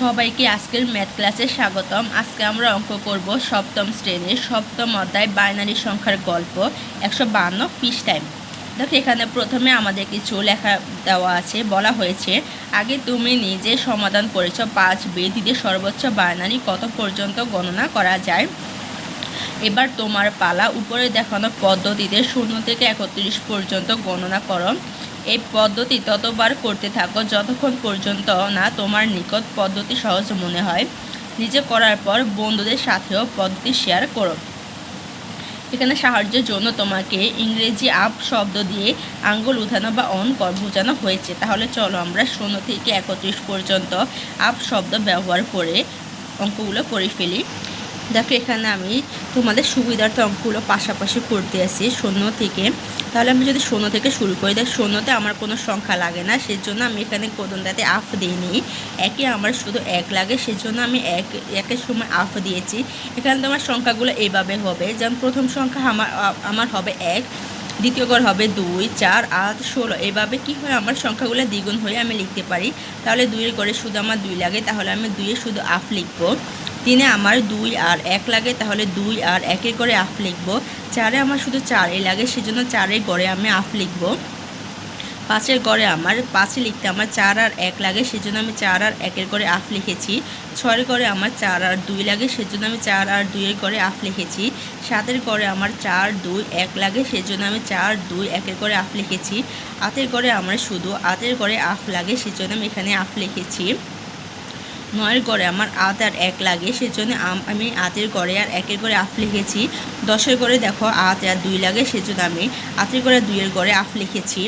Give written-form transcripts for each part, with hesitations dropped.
সবাইকে আজকের ম্যাথ ক্লাসে স্বাগতম। আজকে আমরা অঙ্ক করব সপ্তম শ্রেণীর সপ্তম অধ্যায় বাইনারি সংখ্যার গল্প 152 পৃষ্ঠা টাইম। দেখো এখানে প্রথমে আমাদের কিছু লেখা দেওয়া আছে। বলা হয়েছে আগে তুমি নিজে সমাধান করেছ 5b দিয়ে সর্বোচ্চ বাইনারি কত পর্যন্ত গণনা করা যায়। এবার তোমার পালা। উপরে দেখানো পদ্ধতিতে 0 থেকে 31 পর্যন্ত গণনা করো। এই পদ্ধতি ততবার করতে থাকো যতক্ষণ পর্যন্ত না তোমার নিকট পদ্ধতি সহজ মনে হয়। নিজে করার পর বন্ধুদের সাথেও পদ্ধতি শেয়ার করো। এখানে সাহায্যের জন্য তোমাকে ইংরেজি আপ শব্দ দিয়ে আঙ্গুল উঠানো বা অন বোঝানো হয়েছে। তাহলে চলো আমরা 0 থেকে 31 পর্যন্ত আপ শব্দ ব্যবহার করে অঙ্কগুলো করে ফেলি। দেখো এখানে আমি তোমাদের সুবিধার্থে অঙ্কগুলো পাশাপাশি করতে আসি 0 থেকে। তাহলে আমি যদি 0 থেকে শুরু করি, দেখ 0তে আমার কোনো সংখ্যা লাগে না, সেজন্য আমি এখানে কোদনটাতে আফ দিইনি। একে আমার শুধু 1 লাগে, সেজন্য আমি একের সময় আফ দিয়েছি। এখানে তোমার সংখ্যাগুলো এইভাবে হবে, যেমন প্রথম সংখ্যা আমার হবে 1, দ্বিতীয় ঘর হবে 2, 4, 8, 16। এইভাবে কি হয় আমার সংখ্যাগুলো দ্বিগুণ হয়ে আমি লিখতে পারি। তাহলে 2-এর ঘরে শুধু আমার 2 লাগে, তাহলে আমি 2-এ শুধু আফ লিখবো। 3-এ আমার 2 আর 1 লাগে, তাহলে 2 আর 1-এর ঘরে আফ লিখবো। 4-এ আমার শুধু 4-ই লাগে, সেজন্য 4-এর ঘরে আমি আফ লিখবো। 5-এর ঘরে আমার 5-এ লিখতে আমার 4 আর 1 লাগে, সেজন্য আমি 4 আর 1-এর ঘরে আফ লিখেছি। 6-এর ঘরে আমার 4 আর 2 লাগে, সেজন্য আমি 4 আর 2-এর ঘরে আফ লিখেছি। 7-এর ঘরে আমার 4, 2, 1 লাগে, সেজন্য আমি 4, 2, 1-এর ঘরে আফ লিখেছি। 8-এর ঘরে আমার শুধু 8-এর ঘরে আফ লাগে, সেজন্য আমি এখানে আফ লিখেছি। 9-এর ঘরে আমার 8 আর 1 লাগে, সেজন্য আমি 8-এর ঘরে আর 1-এর ঘরে আফ লিখেছি। 10-এর ঘরে দেখো 8 আর 2 লাগে, সেজন্য আমি 8-এর ঘরে 2-এর ঘরে আফ লিখেছি।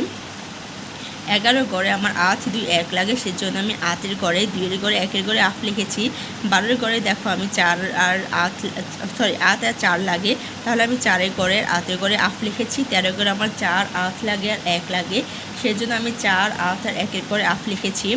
11-এর ঘরে আমার 8, 2, 1 লাগে, সেজন্য আমি 8-এর ঘরে 2-এর ঘরে 1-এর ঘরে আফ লিখেছি। 12-এর ঘরে দেখো আমি 8 আর 4 লাগে, তাহলে আমি 4-এর ঘরে 8-এর ঘরে আফ লিখেছি। 13-এর ঘরে আমার 4, 8 লাগে আর 1 লাগে, সেজন্য আমি 4, 8 আর 1-এর ঘরে আফ লিখেছি।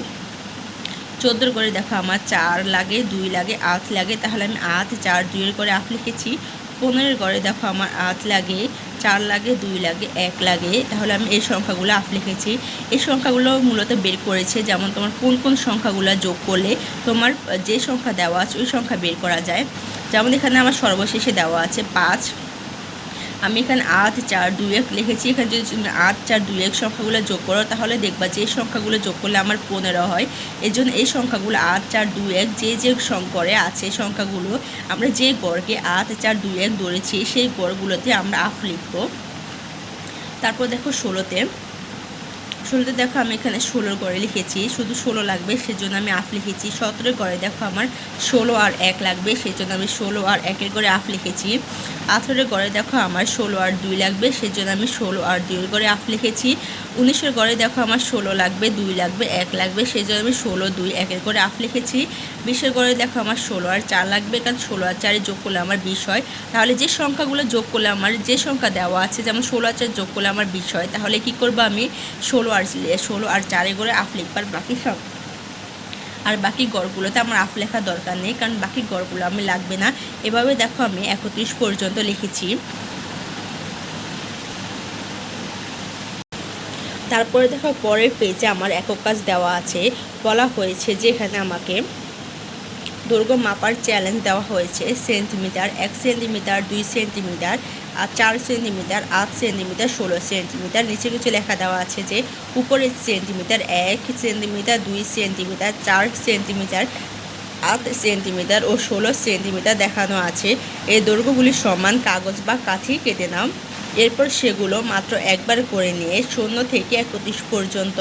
14-এর ঘরে দেখো আমার 4 লাগে, 2 লাগে, 8 লাগে, তাহলে আমি 8, 4, 2-এর ঘরে আফ লিখেছি। 15-এর ঘরে দেখো আমার 8 লাগে, 4 লাগে, 2 লাগে, 1 লাগে, তাহলে আমি এই সংখ্যাগুলো আফ লিখেছি। এই সংখ্যাগুলো মূলত বের করেছে, যেমন তোমার কোন কোন সংখ্যাগুলো যোগ করলে তোমার যে সংখ্যা দেওয়া আছে ওই সংখ্যা বের করা যায়। যেমন এখানে আমার সর্বশেষে দেওয়া আছে 5। আমি এখানে 8, 4, 2, 1 লিখেছি। এখানে যদি তুমি 8, 4, 2, 1 সংখ্যাগুলো যোগ করো, তাহলে দেখবা যে এই সংখ্যাগুলো যোগ করলে আমার 15 হয়। এর জন্য এই সংখ্যাগুলো 8, 4, 2, 1 যে গড়ে আছে সংখ্যাগুলো, আমরা যে গড়কে 8, 4, 2, 1 ধরেছি সেই গড়গুলোতে আমরা আফ লিখব। তারপর দেখো 16তে দেখো আমি এখানে 16-এর ঘরে লিখেছি, শুধু 16 লাগবে, সেজন্য আমি আফ লিখেছি। 17-এর ঘরে দেখো আমার 16 আর 1 লাগবে, সেজন্য আমি 16 আর 1-এর ঘরে আফ লিখেছি। 18-এর ঘরে দেখো আমার 16 আর 2 লাগবে, সেজন্য আমি 16 আর 2-এর ঘরে আফ লিখেছি। 19-এর ঘরে দেখো আমার 16 লাগবে, 2 লাগবে, 1 লাগবে, সেজন্য আমি 16, 2, 1-এর ঘরে আফ লিখেছি। 20-এর ঘরে দেখো আমার 16 আর 4 লাগবে, কারণ 16 আর 4 যোগ করলে আমার 20 হয়। তাহলে যে সংখ্যাগুলো যোগ করলে আমার যে সংখ্যা দেওয়া আছে, যেমন 16 আর 4 যোগ করলে আমার 20 হয়, তাহলে কি করবো আমি 16 আর 4-এর ঘরে আফ লিখবার বাকি গড়গুলোতে আমার আফ লেখার দরকার নেই, কারণ বাকি গড়গুলো আমি লাগবে না। এভাবে দেখো আমি 31 পর্যন্ত লিখেছি। তারপরে দেখো পরের পেজে আমার একক কাজ দেওয়া আছে। বলা হয়েছে যে এখানে আমাকে দৈর্ঘ্য মাপার চ্যালেঞ্জ দেওয়া হয়েছে। সেন্টিমিটার, 1 সেন্টিমিটার, 2 সেন্টিমিটার, আর 4 সেন্টিমিটার, 8 সেন্টিমিটার, 16 সেন্টিমিটার। নিচে কিছু লেখা দেওয়া আছে যে উপরে centimetre, 1 centimetre, 2 centimetre, 4 centimetre, 8 centimetre ও 16 সেন্টিমিটার দেখানো আছে। এই দৈর্ঘ্যগুলি সমান কাগজ বা কাঠি কেটে নাও। এরপর সেগুলো মাত্র একবার করে নিয়ে 0 থেকে 31 পর্যন্ত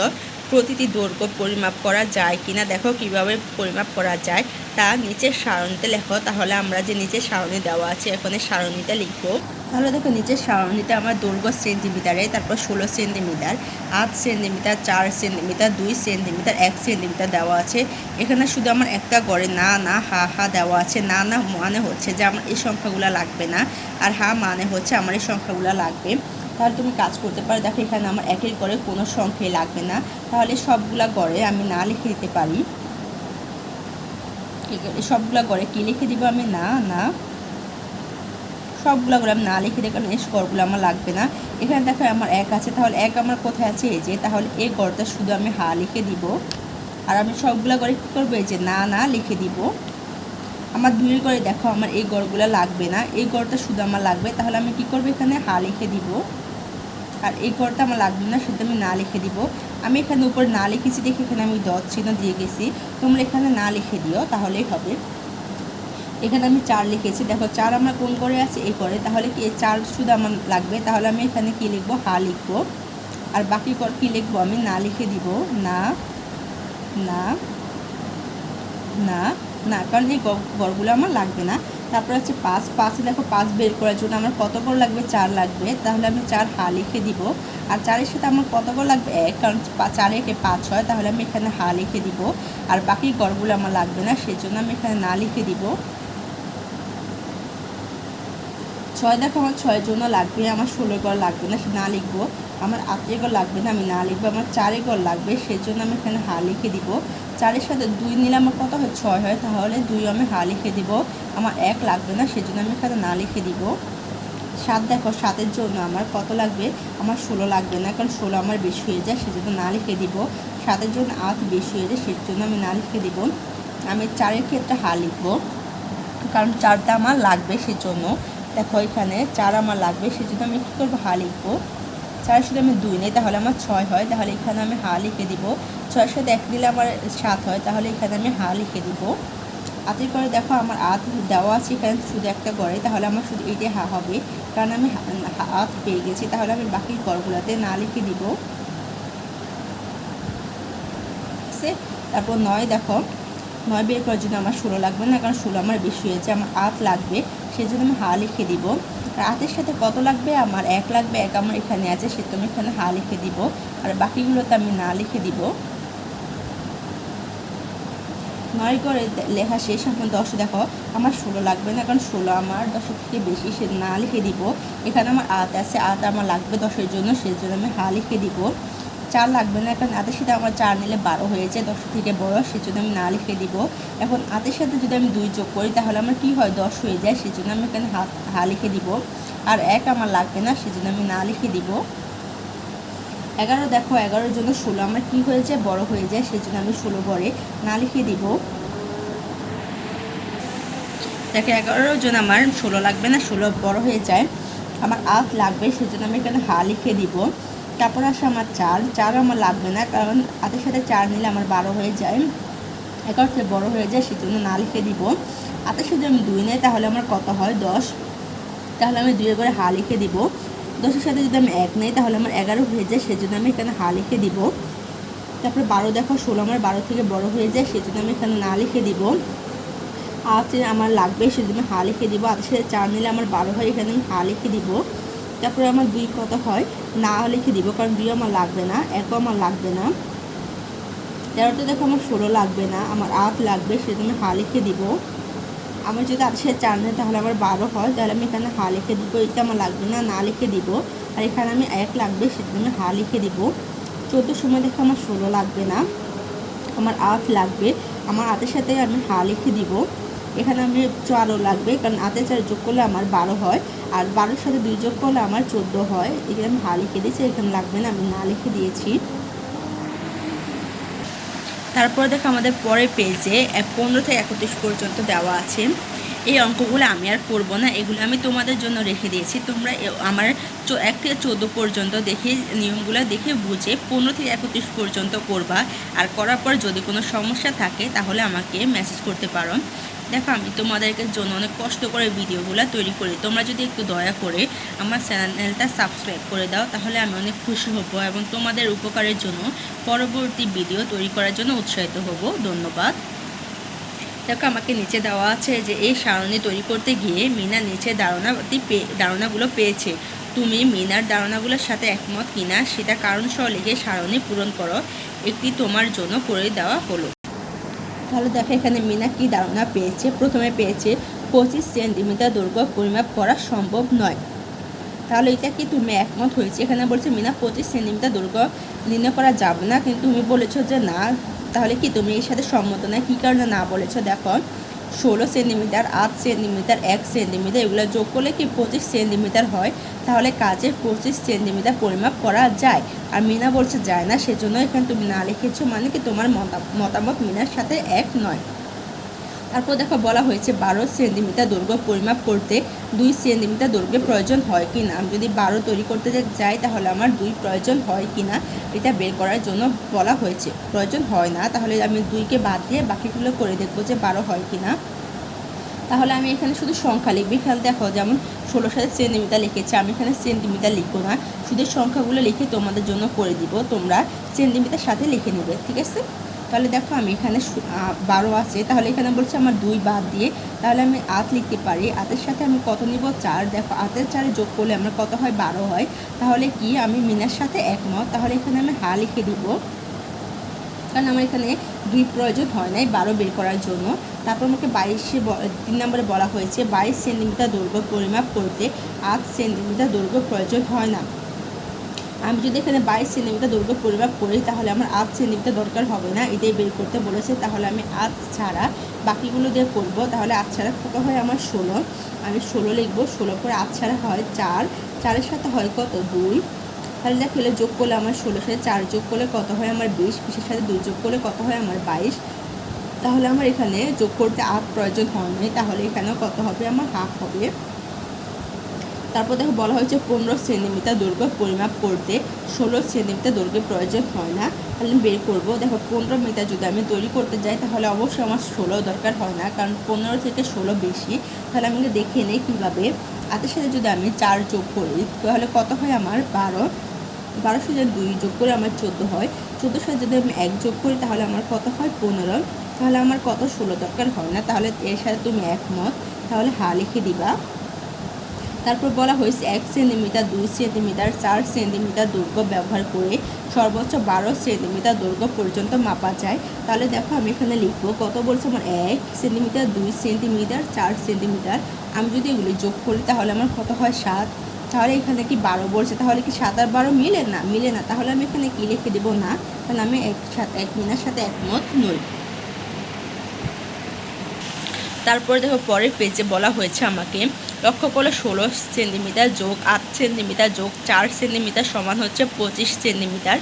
প্রতিটি দৈর্ঘ্য পরিমাপ করা যায় কিনা দেখো কিভাবে পরিমাপ করা যায় তা নিচের সারণীতে লেখো। তাহলে আমরা যে নিচের সারণী দেওয়া আছে এখানে সারণীতে লিখবো। তাহলে দেখো নিচের সারণীতে আমার দৈর্ঘ্য সেন্টিমিটারে, তারপর 16 centimetre, 8 centimetre, 4 centimetre, 2 centimetre, 1 centimetre দেওয়া আছে। এখানে শুধু আমার একটা গড়ে না না হা হা দেওয়া আছে। না না মানে হচ্ছে যে আমার এই সংখ্যাগুলো লাগবে না, আর হা মানে হচ্ছে আমার এই সংখ্যাগুলো লাগবে। তাহলে তুমি কাজ করতে পারো। দেখো এখানে আমার 1-এর ঘরে কোনো সংখ্যাই লাগবে না, তাহলে সবগুলা ঘরে আমি না লিখে দিতে পারি। সবগুলা ঘরে কি লিখে দিব আমি? না না। সবগুলো করে আমি না লিখে দিই, কারণ এই গড়গুলো আমার লাগবে না। এখানে দেখো আমার 1 আছে, তাহলে 1 আমার কোথায় আছে? এই যে, তাহলে এই গড়টা শুধু আমি হা লিখে দিব। আর আমি সবগুলো করে কী করবো, এই যে না না লিখে দিব। আমার 2 করে দেখো আমার এই গড়গুলো লাগবে না, এই গড়টা শুধু আমার লাগবে, তাহলে আমি কি করব, এখানে হা লিখে দিব। আর এই গড়টা আমার লাগবে না, শুধু আমি না লিখে দিব। আমি এখানে উপর না লিখেছি দেখে এখানে আমি ডট চিহ্ন দিয়ে গেছি, তোমরা এখানে না লিখে দিও তাহলেই হবে। এখানে আমি 4 লিখেছি, দেখো 4 আমার কোন করে আছে, এই করে, তাহলে কি 4 শুধু আমার লাগবে, তাহলে আমি এখানে কি লিখবো, হা লিখবো। আর বাকি কর কি লিখবো, আমি না লিখে দিব, না না না না, কারণ এই গড়গুলো আমার লাগবে না। তারপর হচ্ছে 5 দেখো 5 বের করার জন্য আমার কত গড় লাগবে, 4 লাগবে, তাহলে আমি 4 হা লিখে দিব। আর 4-এর সাথে আমার কত গড় লাগবে, 1, কারণ 4 একে 5 হয়, তাহলে আমি এখানে হা লিখে দিব। আর বাকি গড়গুলো আমার লাগবে না, সেজন্য আমি এখানে না লিখে দিব। 6 দেখো আমার 6-এর জন্য লাগবে, আমার 16 গড় লাগবে না, না লিখবো। আমার 8 গড় লাগবে না, আমি না লিখবো। আমার 4 গড় লাগবে, সেজন্য আমি এখানে হা লিখে দিব। 4-এর সাথে 2 নিলে আমার কত হয়, 6 হয়, তাহলে 2 আমি হা লিখে দিব। আমার 1 লাগবে না, সেজন্য আমি এখানে না লিখে দিব। 7 দেখো 7-এর জন্য আমার কত লাগবে, আমার 16 লাগবে না, কারণ 16 আমার বেশি হয়ে যায়, সেজন্য না লিখে দিব। 7-এর জন্য 8 বেশি হয়ে যায়, সেজন্য আমি না লিখে দিব। আমি 4-এর ক্ষেত্রে হা লিখবো, কারণ 4টা আমার লাগবে, সেজন্য। দেখো এখানে 4 আমার লাগবে, সেজন্য আমি কী করবো, হা লিখবো। 4-এর সাথে আমি 2 নেই, তাহলে আমার 6 হয়, তাহলে এখানে আমি হা লিখে দিব। 6-এর সাথে 1 দিলে আমার 7 হয়, তাহলে এখানে আমি হা লিখে দিব। আতের করে দেখো আমার আত দেওয়া আছে এখানে শুধু একটা গড়ে, তাহলে আমার শুধু এইটাই হা হবে, কারণ আমি আত পেয়ে গেছি, তাহলে আমি বাকি গড়গুলোতে না লিখে দিব। ঠিক আছে, তারপর 9 দেখো 9 বের করার জন্য আমার 16 লাগবে না, কারণ 16 আমার বেশি হয়েছে, আমার 8 লাগবে, সেই জন্য আমি হা লিখে দিব। আর 8-এর সাথে কত লাগবে, আমার 1 লাগবে, 1 আমার এখানে আছে, সেটা আমি এখানে হা লিখে দিব। আর বাকিগুলোতে আমি না লিখে দিব। 9 করে লেখা শেষ। এখন 10 দেখো আমার 16 লাগবে না, কারণ 16 আমার 10-এর থেকে বেশি, সে না লিখে দিব। এখানে আমার 8 আছে, 8 আমার লাগবে 10-এর জন্য, সেই জন্য আমি হা লিখে দিব। 4 লাগবে না, কারণ 8-এর সাথে আমার 4 নিলে 12 হয়েছে, 10 থেকে বড়, সেজন্য আমি না লিখে দিব। এখন 8-এর সাথে যদি আমি 2 যোগ করি, তাহলে আমার কি হয়, 10 হয়ে যায়, সেজন্য আমি এখানে হা লিখে দিব। আর 1 আমার লাগবে না, সেজন্য আমি না লিখে দিব। 11 দেখো 11-এর জন্য 16 আমার কি হয়ে যায়, বড় হয়ে যায়, সেজন্য আমি 16 গড়ে না লিখে দিব। দেখো 11-এর জন্য আমার 16 লাগবে না, 16 বড় হয়ে যায়, আমার 8 লাগবে, সেজন্য আমি এখানে হা লিখে দিব। তারপর আসে আমার 4 আমার লাগবে না, কারণ 8-এর সাথে 4 নিলে আমার 12 হয়ে যায়, 11 থেকে বড় হয়ে যায়, সেজন্য না লিখে দিব। 8-এর সাথে আমি 2 নেই, তাহলে আমার কত হয়, 10, তাহলে আমি 2 করে হা লিখে দিব। 10-এর সাথে যদি আমি 1 নেই, তাহলে আমার 11 হয়ে যায়, সেজন্য আমি এখানে হা লিখে দিব। তারপরে 12 দেখো 16 আমার 12 থেকে বড় হয়ে যায়, সেজন্য আমি এখানে না লিখে দিব। 8 আমার লাগবে, সেজন্য হা লিখে দিব। 8-এর সাথে 4 নিলে আমার 12 হয়, এখানে আমি হা লিখে দিব। তারপরে আমার 2 কত হয়, না লিখে দিব, কারণ 2 আমার লাগবে না, 1ও আমার লাগবে না। 13-তে দেখো আমার 16 লাগবে না, আমার 8 লাগবে, সেজন্য আমি হা লিখে দিব। আমার যদি 8-এর সাথে 4 নেই, তাহলে আমার 12 হয়, তাহলে আমি এখানে হা লিখে দিব। এটা আমার লাগবে না, না লিখে দিব। আর এখানে আমি 1 লাগবে, সেজন্য আমি হা লিখে দিব। 14-র সময় দেখো আমার 16 লাগবে না, আমার 8 লাগবে, আমার 8-এর সাথে আমি হা লিখে দিব। এখানে আমি 4ও লাগবে, কারণ 8-এ 4 যোগ করলে আমার 12 হয়, আর 12-এর সাথে 2 যোগ করলে আমার 14 হয়, এখানে আমি হা লিখে দিয়েছি, এখানে লাগবে না, আমি না লিখে দিয়েছি। তারপরে দেখো আমাদের পরের পেজে 15 থেকে 31 পর্যন্ত দেওয়া আছে। এই অঙ্কগুলো আমি আর করব না, এগুলো আমি তোমাদের জন্য রেখে দিয়েছি, তোমরা আমার 1 থেকে 14 পর্যন্ত দেখে নিয়মগুলো দেখে বুঝে 15 থেকে 31 পর্যন্ত করবা। আর করার পর যদি কোনো সমস্যা থাকে তাহলে আমাকে মেসেজ করতে পারো। দেখো আমি তোমাদেরকে জন্য অনেক কষ্ট করে ভিডিওগুলো তৈরি করি, তোমরা যদি একটু দয়া করে আমার চ্যানেলটা সাবস্ক্রাইব করে দাও, তাহলে আমি অনেক খুশি হব এবং তোমাদের উপকারের জন্য পরবর্তী ভিডিও তৈরি করার জন্য উৎসাহিত হব। ধন্যবাদ। দেখো আমাকে নিচে দেওয়া আছে যে এই সারণী তৈরি করতে গিয়ে মিনা নিচে ধারণাগুলো পেয়েছে, তুমি মিনার ধারণাগুলোর সাথে একমত কিনা সেটা কারণ সহ লিখে সারণী পূরণ করো, একটি তোমার জন্য করে দেওয়া হলো। তাহলে দেখো এখানে মিনা কি ধারণা পেয়েছে। প্রথমে পেয়েছে 25 সেন্টিমিটার দৈর্ঘ্য পরিমাপ করা সম্ভব নয়, তাহলে এটা কি তুমি একমত হয়েছে। এখানে বলছে মিনা 25 সেন্টিমিটার দৈর্ঘ্য নির্ণয় করা যাবে না, কিন্তু তুমি বলেছো যে না, তাহলে কি তুমি এর সাথে সম্মত না, কী কারণে না বলেছো। দেখো 16 সেন্টিমিটার, 8 সেন্টিমিটার, 1 সেন্টিমিটার, এগুলো যোগ করলে কি 25 সেন্টিমিটার হয়। তাহলে কাজের 25 সেন্টিমিটার পরিমাপ করা যায়। আর মিনা বলছে যায় না, সেজন্য এখানে তুমি না লিখেছো, মানে কি তোমার মতামত মিনার সাথে এক নয়। তারপর দেখো বলা হয়েছে 12 সেন্টিমিটার দৈর্ঘ্য পরিমাপ করতে 2 সেন্টিমিটার দৈর্ঘ্যের প্রয়োজন হয় কি না। আমি যদি 12 তৈরি করতে যাই তাহলে আমার 2 প্রয়োজন হয় কি না এটা বের করার জন্য বলা হয়েছে। প্রয়োজন হয় না, তাহলে আমি 2কে বাদ দিয়ে বাকিগুলো করে দেখবো যে 12 হয় কি না। তাহলে আমি এখানে শুধু সংখ্যা লিখবি। খেয়াল দেখো, যেমন 16 সেন্টিমিটার লিখেছি, আমি এখানে সেন্টিমিটার লিখবো না, শুধু সংখ্যাগুলো লিখে তোমাদের জন্য করে দিব, তোমরা সেন্টিমিটার সাথে লিখে নেবে, ঠিক আছে। তাহলে দেখো আমি এখানে 12 আছে, তাহলে এখানে বলছে আমার 2 বাদ দিয়ে, তাহলে আমি 8 লিখতে পারি। 8-এর সাথে আমি কত নিব? 4। দেখো 8-এর 4 যোগ করলে আমার কত হয়? 12 হয়। তাহলে কি আমি মিনার সাথে একমত, তাহলে এখানে আমি হা লিখে দিব, কারণ আমার এখানে 2 প্রয়োজন হয় নাই 12 বের করার জন্য। তারপর আমাকে 3 নম্বরে বলা হয়েছে 22 সেন্টিমিটার দৈর্ঘ্য পরিমাপ করতে 8 সেন্টিমিটার দৈর্ঘ্য প্রয়োজন হয় না। আমি যদি এখানে 22 সেন্টিমিটার দৈর্ঘ্য পরিমাপ করি তাহলে আমার 8 সেন্টিমিটার দরকার হবে না, এটাই বের করতে বলেছে। তাহলে আমি 8 ছাড়া বাকিগুলো দিয়ে করব। তাহলে 8 ছাড়া কত হয় আমার? 16। আমি 16 লিখব। 16 পরে 8 ছাড়া হয় 4, 4-এর সাথে হয় কত? 2। তাহলে দেখো যোগ করলে আমার 16-এর সাথে 4 যোগ করলে কত হয় আমার? 20, 20-এর সাথে 2 যোগ করলে কত হয় আমার? 22। তাহলে আমার এখানে যোগ করতে 8 প্রয়োজন হয় নাই, তাহলে এখানেও কত হবে? আমার হাফ হবে। তারপর দেখো বলা হয়েছে 15 সেন্টিমিটার দৈর্ঘ্য পরিমাপ করতে 16 সেন্টিমিটার দৈর্ঘ্যের প্রয়োজন হয় না। তাহলে আমি বের করব। দেখো 15 মিটার যদি আমি তৈরি করতে যাই তাহলে অবশ্যই আমার 16 দরকার হয় না, কারণ 15 থেকে 16 বেশি। তাহলে আমি দেখে নেই কীভাবে। 8-এর সাথে যদি আমি 4 যোগ করি তাহলে কত হয় আমার? 12। 12 সাথে 2 যোগ করে আমার 14 হয়। 14 সাথে যদি আমি 1 যোগ করি তাহলে আমার কত হয়? 15। তাহলে আমার কত? 16 দরকার হয় না। তাহলে এর সাথে তুমি একমত, তাহলে হা লিখে দিবা। তারপর বলা হয়েছে 1 সেন্টিমিটার, 2 সেন্টিমিটার, 4 সেন্টিমিটার দৈর্ঘ্য ব্যবহার করে সর্বোচ্চ 12 সেন্টিমিটার দৈর্ঘ্য পর্যন্ত মাপা যায়। তাহলে দেখো আমি এখানে লিখবো, কত বলছে আমার? 1 সেন্টিমিটার, 2 সেন্টিমিটার, 4 সেন্টিমিটার। আমি যদি এগুলি যোগ করি তাহলে আমার কত হয়? 7। তাহলে এখানে কি 12 বলছে, তাহলে কি 7 আর 12 মিলে না? মিলে না। তাহলে আমি এখানে কি লিখে দেবো? না, কারণ আমি এক মিনার সাথে একমত নই। তারপরে দেখো পরের পেজে বলা হয়েছে আমাকে, লক্ষ্য করলে 16 সেন্টিমিটার যোগ 8 সেন্টিমিটার যোগ 4 সেন্টিমিটার সমান হচ্ছে 25 সেন্টিমিটার।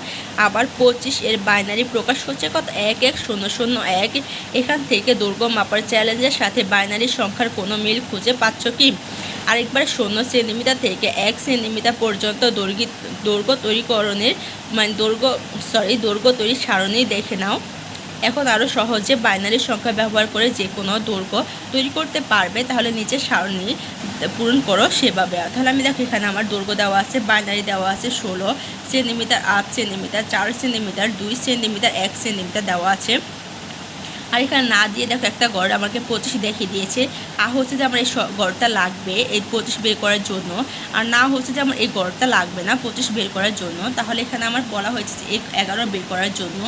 আবার 25 এর বাইনারি প্রকাশ হচ্ছে কত? 11001। এখান থেকে দৈর্ঘ্য মাপার চ্যালেঞ্জের সাথে বাইনারি সংখ্যার কোনো মিল খুঁজে পাচ্ছ কি? আরেকবার 0 সেন্টিমিটার থেকে 1 সেন্টিমিটার পর্যন্ত দৈর্ঘ্য তৈরিকরণের দৈর্ঘ্য তৈরি সারণী দেখে নাও। এখন আরও সহজে বাইনারি সংখ্যা ব্যবহার করে যে কোনো দৈর্ঘ্য তৈরি করতে পারবে। তাহলে নিচের সারণী পূরণ করো সেভাবে। তাহলে আমি দেখো এখানে আমার দৈর্ঘ্য দেওয়া আছে, বাইনারি দেওয়া আছে 16 centimetre, 8 centimetre, 4 centimetre, 2 centimetre, 1 centimetre দেওয়া আছে। আর এখানে না দিয়ে দেখো একটা গড় আমাকে 25 দেখিয়ে দিয়েছে। হচ্ছে যে আমার এই গড়টা লাগবে এই 25 বের করার জন্য, আর না হচ্ছে যে আমার এই গড়টা লাগবে না 25 বের করার জন্য। তাহলে এখানে আমার বলা হয়েছে 11 বের করার জন্য।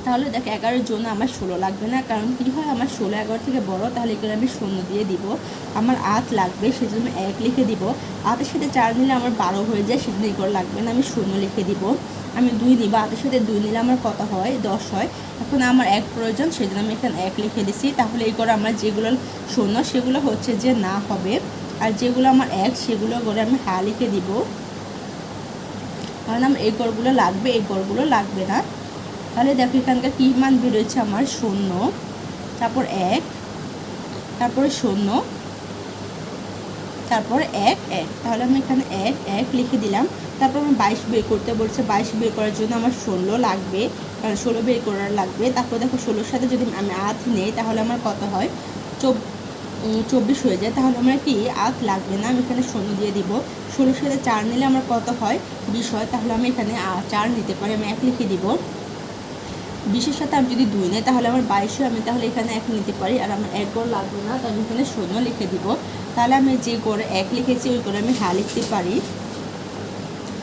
তাহলে দেখো 11-এর জন্য আমার 16 লাগবে না, কারণ কী হয় আমার 16 11 থেকে বড়, তাহলে এখানে আমি 0 দিয়ে দিব। আমার 8 লাগবে, সেজন্য আমি 1 লিখে দিব। 8-এর সাথে 4 নিলে আমার 12 হয়ে যায়, সেজন্য এই করে লাগবে না, আমি 0 লিখে দিব। আমি 2 নিব, 8-এর সাথে 2 নিলে আমার কত হয়? 10 হয়। এখন আমার 1 প্রয়োজন, সেজন্য আমি এখানে 1 লিখে দিছি। তাহলে এই করে আমার যেগুলো 0 সেগুলো হচ্ছে যে না হবে, আর যেগুলো আমার 1 সেগুলো করে আমি হা লিখে দিব, কারণ আমার এই গড়গুলো লাগবে, এই গড়গুলো লাগবে না। তাহলে দেখো এখানকার কী মান বেরোচ্ছে আমার? 0, তারপর 1, তারপরে 0, তারপর 1 1। তাহলে আমি এখানে 1 1 লিখে দিলাম। তারপর আমি 22 বের করতে বলছে। 22 বের করার জন্য আমার 16 লাগবে, কারণ 16 বের করার লাগবে। তারপর দেখো 16-এর সাথে যদি আমি 8 নেই তাহলে আমার কত হয়? 24 হয়ে যায়। তাহলে আমার কি 8 লাগবে না, আমি এখানে 0 দিয়ে দিব। 16-এর সাথে 4 নিলে আমার কত হয়? 20 হয়। তাহলে আমি এখানে 4 নিতে পারি, আমি 1 লিখে দিব। 20-এর সাথে আমি যদি 2 নিই তাহলে আমার 22 হয়, আমি তাহলে এখানে 1 নিতে পারি, আর আমার 1 গড় লাগবে না, তাই আমি এখানে 0 লিখে দিব। তাহলে আমি যে গড়ে 1 লিখেছি ওই গড়ে আমি হা লিখতে পারি,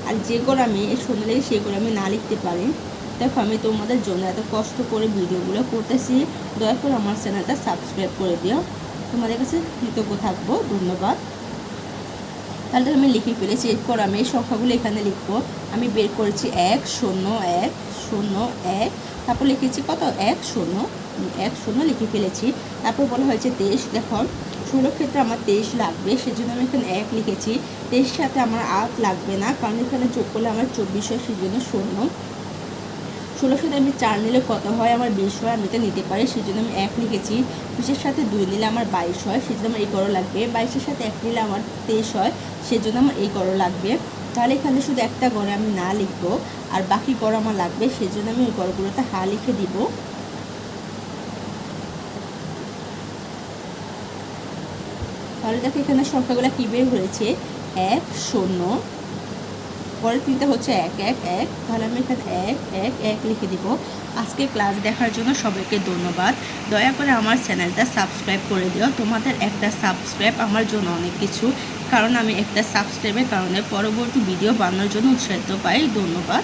আর যে গড়ে আমি 0 লিখে সেই গড়ে আমি না লিখতে পারি। দেখো আমি তোমাদের জন্য এত কষ্ট করে ভিডিওগুলো করতেছি, দয়া করে আমার চ্যানেলটা সাবস্ক্রাইব করে দিও। তোমাদের কাছে কৃতজ্ঞ থাকবো, ধন্যবাদ। তাহলে আমি লিখে ফেলেছি। এরপর আমি এই সংখ্যাগুলো এখানে লিখবো। আমি বের করেছি 1 0 1 0 1, তারপর লিখেছি কত? 1 0 10 লিখে ফেলেছি। তারপর বলা হয়েছে 23। দেখো 16 ক্ষেত্রে আমার 23 লাগবে, সেজন্য আমি এখানে 1 লিখেছি। 23 সাথে আমার 8 লাগবে না, কারণ এখানে যোগ করলে আমার 24 হয়, সেজন্য 0। 16 সাথে আমি 4 নিলে কত হয়? আমার 20 হয়, আমি এটা নিতে পারি, সেজন্য আমি 1 লিখেছি। 20-এর সাথে 2 নিলে আমার 22 হয়, সেজন্য আমার এই গড় লাগবে। 22-এর সাথে 1 নিলে আমার 23 হয়, সেজন্য আমার এই গড় লাগবে। তাহলে এখানে শুধু একটা গড়ে আমি না লিখবো, আর বাকি গড় আমার লাগবে, সেজন্য আমি ওই গড়গুলোতে হা লিখে দিব। তাহলে দেখো এখানে সংখ্যাগুলো কী বের হয়েছে, 1 0, পরের তিনটা হচ্ছে 1 1 1। তাহলে আমি এখানে 1 1 1 লিখে দিব। আজকে ক্লাস দেখার জন্য সবাইকে ধন্যবাদ। দয়া করে আমার চ্যানেলটা সাবস্ক্রাইব করে দিও। তোমাদের একটা সাবস্ক্রাইব আমার জন্য অনেক কিছু, কারণ আমি একটা সাবস্ক্রাইবের কারণে পরবর্তী ভিডিও বানানোর জন্য উৎসাহিত পাই। ধন্যবাদ।